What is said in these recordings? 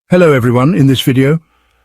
Hello everyone, in this video,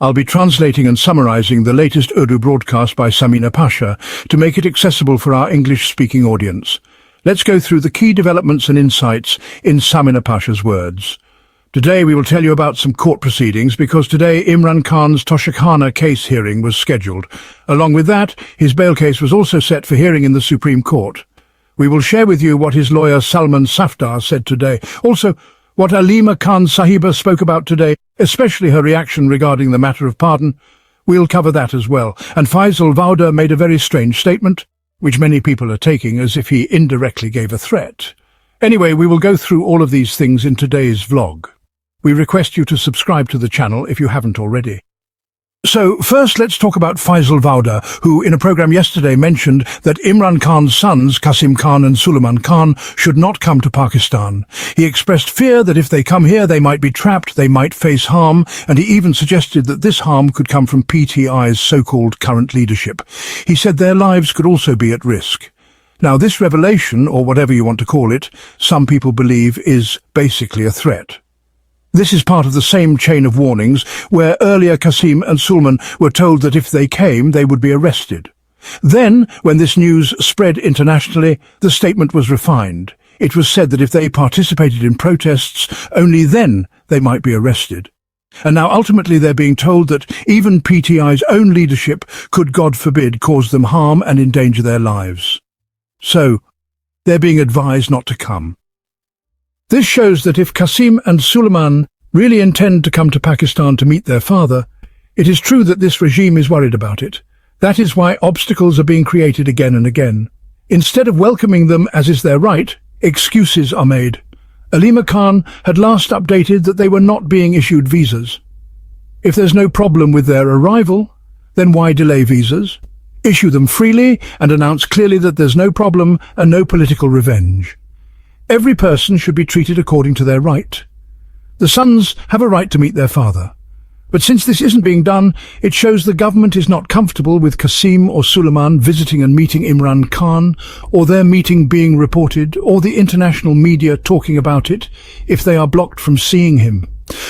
I'll be translating and summarizing the latest Urdu broadcast by Samina Pasha to make it accessible for our English-speaking audience. Let's go through the key developments and insights in Samina Pasha's words. Today we will tell you about some court proceedings because today Imran Khan's Toshakhana case hearing was scheduled. Along with that, his bail case was also set for hearing in the Supreme Court. We will share with you what his lawyer Salman Safdar said today. Also, what Alma Khan Sahiba spoke about today, especially her reaction regarding the matter of pardon. We'll cover that as well. And Fisel Va made a very strange statement, which many people are taking as if he indirectly gave a threat. Anyway, we will go through all of these things in today's vlog. We request you to subscribe to the channel if you haven't already. So, first let's talk about Fisel Va, who in a program yesterday mentioned that Imran Khan's sons, Qasim Khan and Sulaiman Khan, should not come to Pakistan. He expressed fear that if they come here they might be trapped, they might face harm, and he even suggested that this harm could come from PTI's so-called current leadership. He said their lives could also be at risk. Now this revelation, or whatever you want to call it, some people believe is basically a threat. This is part of the same chain of warnings where earlier Qasim and Sulaiman were told that if they came, they would be arrested. Then, when this news spread internationally, the statement was refined. It was said that if they participated in protests, only then they might be arrested. And now ultimately they're being told that even PTI's own leadership could, God forbid, cause them harm and endanger their lives. So, they're being advised not to come. This shows that if Qasim and Sulaiman really intend to come to Pakistan to meet their father, it is true that this regime is worried about it. That is why obstacles are being created again and again. Instead of welcoming them as is their right, excuses are made. Alma Khan had last updated that they were not being issued visas. If there's no problem with their arrival, then why delay visas? Issue them freely and announce clearly that there's no problem and no political revenge. Every person should be treated according to their right. The sons have a right to meet their father. But since this isn't being done, it shows the government is not comfortable with Qasim or Sulaiman visiting and meeting Imran Khan, or their meeting being reported, or the international media talking about it, if they are blocked from seeing him.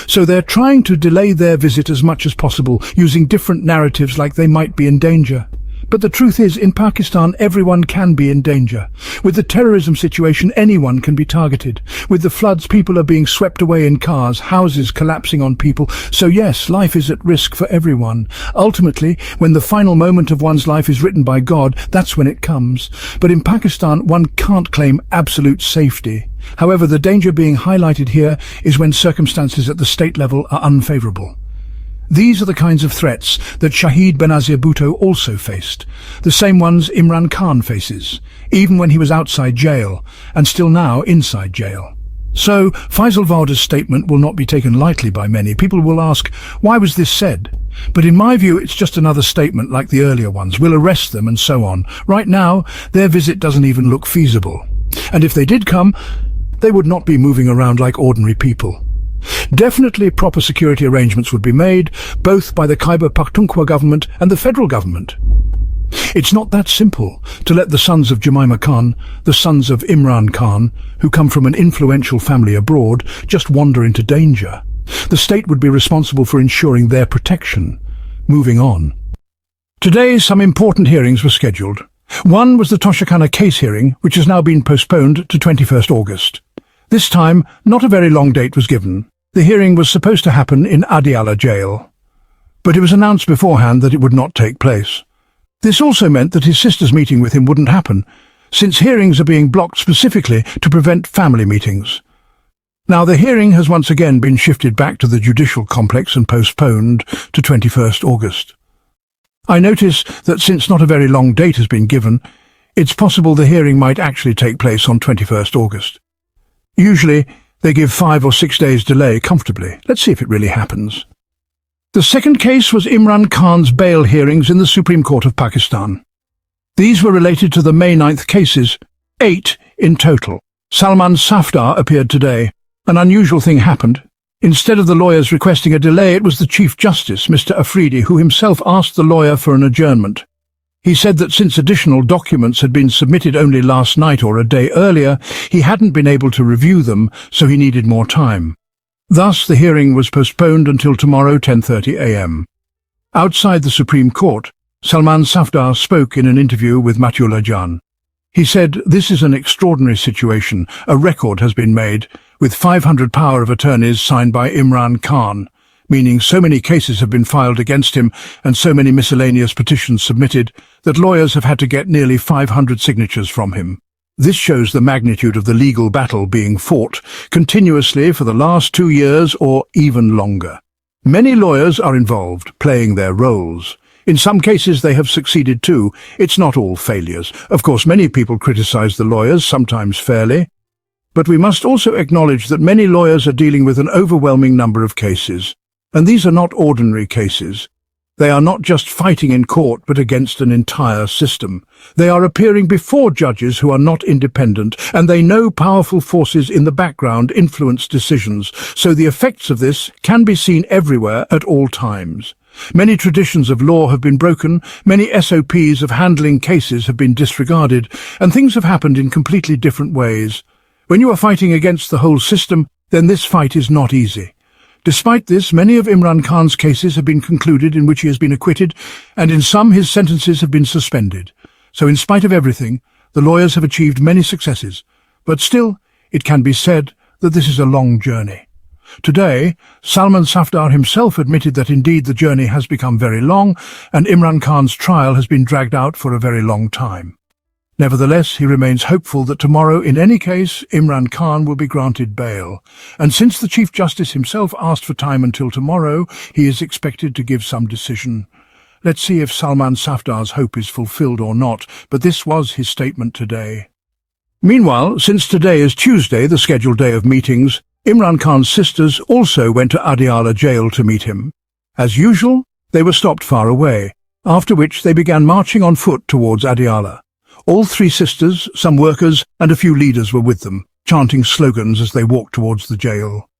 So they're trying to delay their visit as much as possible, using different narratives like they might be in danger. But the truth is, in Pakistan, everyone can be in danger. With the terrorism situation, anyone can be targeted. With the floods, people are being swept away in cars, houses collapsing on people. So yes, life is at risk for everyone. Ultimately, when the final moment of one's life is written by God, that's when it comes. But in Pakistan, one can't claim absolute safety. However, the danger being highlighted here is when circumstances at the state level are unfavorable. These are the kinds of threats that Shahid Benazir Bhutto also faced, the same ones Imran Khan faces, even when he was outside jail, and still now inside jail. So, Fisel Va's statement will not be taken lightly by many. People will ask, why was this said? But in my view, it's just another statement like the earlier ones. We'll arrest them and so on. Right now, their visit doesn't even look feasible. And if they did come, they would not be moving around like ordinary people. Definitely proper security arrangements would be made, both by the Khyber Pakhtunkhwa government and the federal government. It's not that simple to let the sons of Jemima Khan, the sons of Imran Khan, who come from an influential family abroad, just wander into danger. The state would be responsible for ensuring their protection. Moving on. Today, some important hearings were scheduled. One was the Toshakhana case hearing, which has now been postponed to 21st August. This time, not a very long date was given. The hearing was supposed to happen in Adiala jail, but it was announced beforehand that it would not take place. This also meant that his sister's meeting with him wouldn't happen, since hearings are being blocked specifically to prevent family meetings. Now the hearing has once again been shifted back to the judicial complex and postponed to 21st August. I notice that since not a very long date has been given, it's possible the hearing might actually take place on 21st August. Usually, they give 5 or 6 days delay comfortably. Let's see if it really happens. The second case was Imran Khan's bail hearings in the Supreme Court of Pakistan. These were related to the May 9th cases, 8 in total. Salman Safdar appeared today. An unusual thing happened. Instead of the lawyers requesting a delay, it was the Chief Justice, Mr. Afridi, who himself asked the lawyer for an adjournment. He said that since additional documents had been submitted only last night or a day earlier, he hadn't been able to review them, so he needed more time. Thus, the hearing was postponed until tomorrow 10:30 a.m. Outside the Supreme Court, Salman Safdar spoke in an interview with Matiullah Jan. He said, "This is an extraordinary situation. A record has been made, with 500 power of attorneys signed by Imran Khan, meaning so many cases have been filed against him and so many miscellaneous petitions submitted that lawyers have had to get nearly 500 signatures from him. This shows the magnitude of the legal battle being fought continuously for the last 2 years or even longer. Many lawyers are involved, playing their roles. In some cases they have succeeded too. It's not all failures. Of course, many people criticize the lawyers, sometimes fairly. But we must also acknowledge that many lawyers are dealing with an overwhelming number of cases. And these are not ordinary cases. They are not just fighting in court, but against an entire system. They are appearing before judges who are not independent, and they know powerful forces in the background influence decisions, so the effects of this can be seen everywhere at all times. Many traditions of law have been broken, many SOPs of handling cases have been disregarded, and things have happened in completely different ways. When you are fighting against the whole system, then this fight is not easy. Despite this, many of Imran Khan's cases have been concluded in which he has been acquitted, and in some his sentences have been suspended. So in spite of everything, the lawyers have achieved many successes. But still, it can be said that this is a long journey. Today, Salman Safdar himself admitted that indeed the journey has become very long, and Imran Khan's trial has been dragged out for a very long time. Nevertheless, he remains hopeful that tomorrow, in any case, Imran Khan will be granted bail. And since the Chief Justice himself asked for time until tomorrow, he is expected to give some decision. Let's see if Salman Safdar's hope is fulfilled or not, but this was his statement today. Meanwhile, since today is Tuesday, the scheduled day of meetings, Imran Khan's sisters also went to Adiala jail to meet him. As usual, they were stopped far away, after which they began marching on foot towards Adiala. All 3 sisters, some workers, and a few leaders were with them, chanting slogans as they walked towards the jail.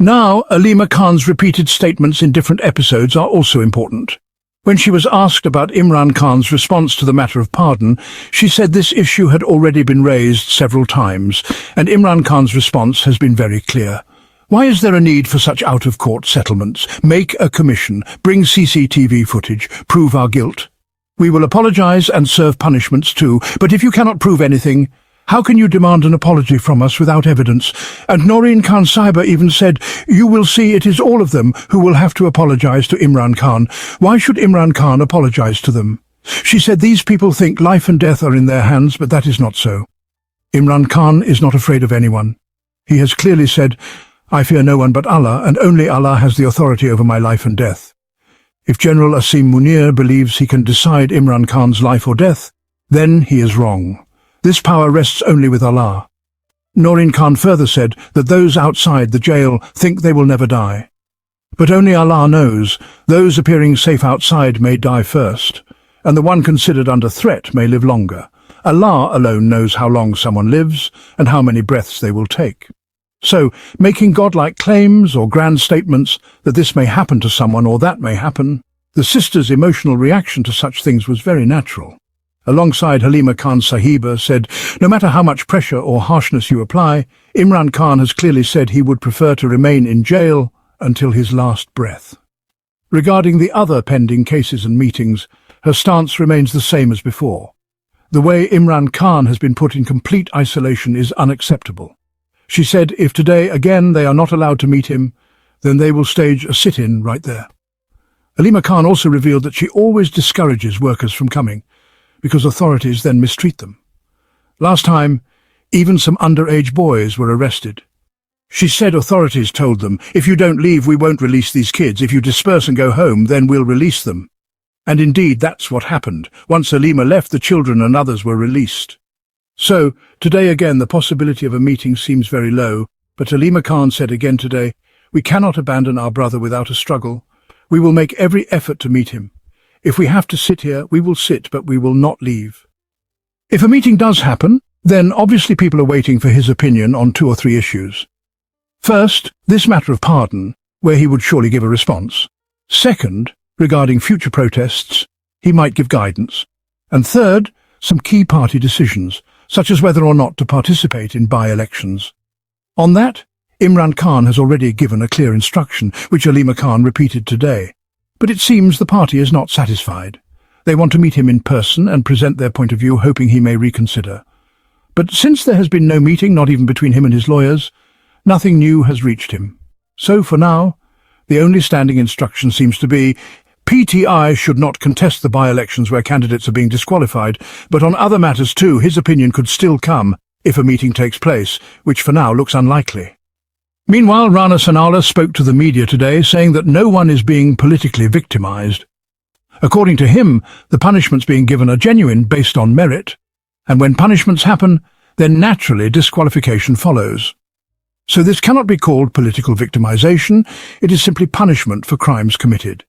Now, Alma Khan's repeated statements in different episodes are also important. When she was asked about Imran Khan's response to the matter of pardon, she said this issue had already been raised several times, and Imran Khan's response has been very clear. Why is there a need for such out-of-court settlements? Make a commission, bring CCTV footage, prove our guilt. We will apologize and serve punishments too, but if you cannot prove anything, how can you demand an apology from us without evidence? And Noreen Khan Saiba even said, you will see it is all of them who will have to apologize to Imran Khan. Why should Imran Khan apologize to them? She said these people think life and death are in their hands, but that is not so. Imran Khan is not afraid of anyone. He has clearly said, I fear no one but Allah, and only Allah has the authority over my life and death. If General Asim Munir believes he can decide Imran Khan's life or death, then he is wrong. This power rests only with Allah. Noreen Khan further said that those outside the jail think they will never die. But only Allah knows. Those appearing safe outside may die first, and the one considered under threat may live longer. Allah alone knows how long someone lives and how many breaths they will take. So, making godlike claims or grand statements that this may happen to someone or that may happen, the sisters' emotional reaction to such things was very natural. Alongside Halima Khan Sahiba said, no matter how much pressure or harshness you apply, Imran Khan has clearly said he would prefer to remain in jail until his last breath. Regarding the other pending cases and meetings, her stance remains the same as before. The way Imran Khan has been put in complete isolation is unacceptable. She said if today again they are not allowed to meet him, then they will stage a sit-in right there. Alima Khan also revealed that she always discourages workers from coming, because authorities then mistreat them. Last time, even some underage boys were arrested. She said authorities told them, if you don't leave, we won't release these kids. If you disperse and go home, then we'll release them. And indeed, that's what happened. Once Alima left, the children and others were released. So, today again the possibility of a meeting seems very low, but Alima Khan said again today, we cannot abandon our brother without a struggle. We will make every effort to meet him. If we have to sit here, we will sit, but we will not leave. If a meeting does happen, then obviously people are waiting for his opinion on 2 or 3 issues. First, this matter of pardon, where he would surely give a response. Second, regarding future protests, he might give guidance. And third, some key party decisions, such as whether or not to participate in by-elections. On that, Imran Khan has already given a clear instruction, which Alma Khan repeated today. But it seems the party is not satisfied. They want to meet him in person and present their point of view, hoping he may reconsider. But since there has been no meeting, not even between him and his lawyers, nothing new has reached him. So for now, the only standing instruction seems to be PTI should not contest the by-elections where candidates are being disqualified, but on other matters too, his opinion could still come if a meeting takes place, which for now looks unlikely. Meanwhile, Rana Sanaullah spoke to the media today, saying that no one is being politically victimized. According to him, the punishments being given are genuine, based on merit, and when punishments happen, then naturally disqualification follows. So this cannot be called political victimization, it is simply punishment for crimes committed.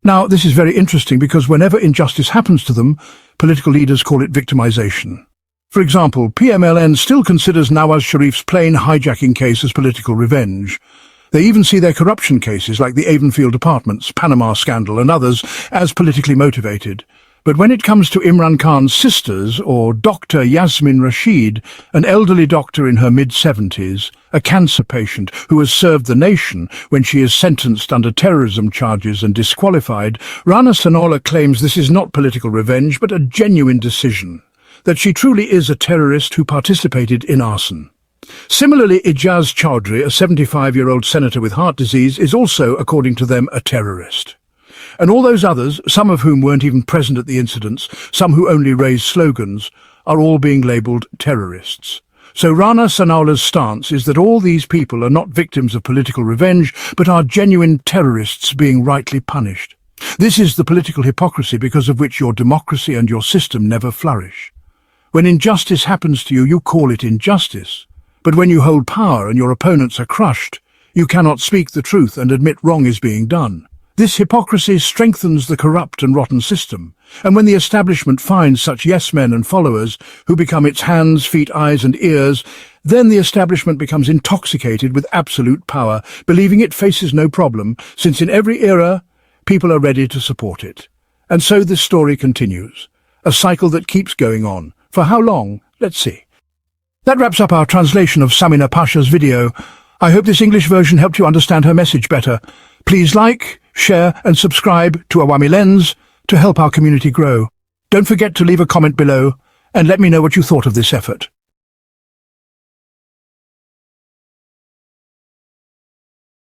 Now, this is very interesting because whenever injustice happens to them, political leaders call it victimization. For example, PMLN still considers Nawaz Sharif's plane hijacking case as political revenge. They even see their corruption cases like the Avonfield Apartments, Panama scandal and others as politically motivated. But when it comes to Imran Khan's sisters, or Dr. Yasmin Rashid, an elderly doctor in her mid-70s, a cancer patient who has served the nation when she is sentenced under terrorism charges and disqualified, Rana Sanaullah claims this is not political revenge but a genuine decision, that she truly is a terrorist who participated in arson. Similarly, Ijaz Chowdhury, a 75-year-old senator with heart disease, is also, according to them, a terrorist. And all those others, some of whom weren't even present at the incidents, some who only raised slogans, are all being labelled terrorists. So Rana Sanaullah's stance is that all these people are not victims of political revenge, but are genuine terrorists being rightly punished. This is the political hypocrisy because of which your democracy and your system never flourish. When injustice happens to you, you call it injustice. But when you hold power and your opponents are crushed, you cannot speak the truth and admit wrong is being done. This hypocrisy strengthens the corrupt and rotten system, and when the establishment finds such yes-men and followers who become its hands, feet, eyes and ears, then the establishment becomes intoxicated with absolute power, believing it faces no problem, since in every era, people are ready to support it. And so this story continues, a cycle that keeps going on. For how long? Let's see. That wraps up our translation of Samina Pasha's video. I hope this English version helped you understand her message better. Please like, share and subscribe to Awami Lens to help our community grow. Don't forget to leave a comment below and let me know what you thought of this effort.